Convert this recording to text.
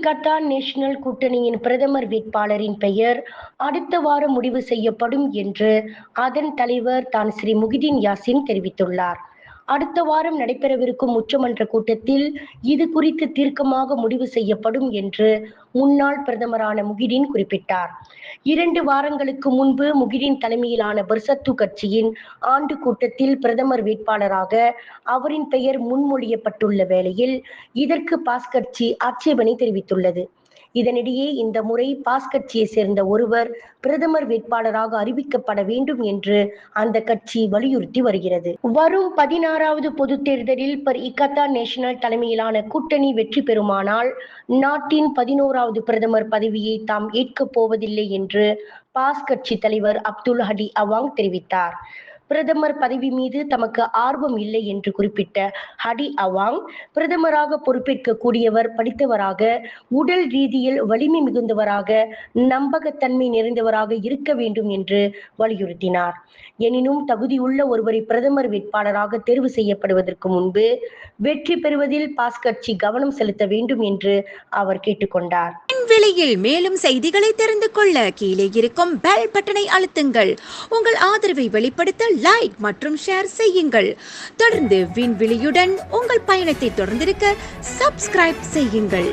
இக்கத்தா national கூட்டணியின் பிரதமர் வேட்பாளரின் பெயர் அடுத்த வாரம் முடிவு செய்யப்படும் என்று அதன் தலைவர் தான் ஸ்ரீ முகிதீன் யாசின் தெரிவித்துள்ளார். அடுத்த வாரம் நடைபெறவிருக்கும் உச்சமன்ற கூட்டத்தில் இது குறித்து தீர்க்கமாக முடிவு செய்யப்படும் என்று முன்னாள் பிரதமரான முகிதீன் குறிப்பிட்டார். 2 வாரங்களுக்கு முன்பு முகிதீன் தலைமையிலான பர்சத்து கட்சியின் ஆண்டு கூட்டத்தில் பிரதமர் வேட்பாளராக அவரின் பெயர் முன்மொழியப்பட்டுள்ள வேளையில் இதற்கு பாஸ் கட்சி ஆட்சேபனை தெரிவித்துள்ளது. இதனிடையே இந்த முறை பாஸ் கட்சியை சேர்ந்த ஒருவர் பிரதமர் வேட்பாளராக அறிவிக்கப்பட வேண்டும் என்று அந்த கட்சி வலியுறுத்தி வருகிறது. வரும் 16வது பொதுத் தேர்தலில் இக்கத்தா நேஷனல் தலைமையிலான கூட்டணி வெற்றி பெறுமானால் நாட்டின் 11வது பிரதமர் பதவியை தாம் ஏற்கப் போவதில்லை என்று பாஸ் கட்சி தலைவர் அப்துல் ஹடி அவாங் தெரிவித்தார். பிரதமர் பதவி மீது தமக்கு ஆர்வம் இல்லை என்று குறிப்பிட்ட ஹடி அவாங், பிரதமராக பொறுப்பேற்க கூடியவர் படித்தவராக, உடல் ரீதியில் வலிமை மிகுந்தவராக, நம்பகத்தன்மை நிறைந்தவராக இருக்க வேண்டும் என்று வலியுறுத்தினார். எனினும் தகுதியுள்ள ஒருவரை பிரதமர் வேட்பாளராக தேர்வு செய்யப்படுவதற்கு முன்பு வெற்றி பெறுவதில் பாஸ் கட்சி கவனம் செலுத்த வேண்டும் என்று அவர் கேட்டுக்கொண்டார். விண்வெளியில் மேலும் செய்திகளை தெரிந்து கொள்ள கீழே இருக்கும் பெல் பட்டனை அழுத்துங்கள். உங்கள் ஆதரவை வெளிப்படுத்த லைக் மற்றும் ஷேர் செய்யுங்கள். தொடர்ந்து விண்வெளியுடன் உங்கள் பயணத்தை தொடர்ந்திருக்க சப்ஸ்கிரைப் செய்யுங்கள்.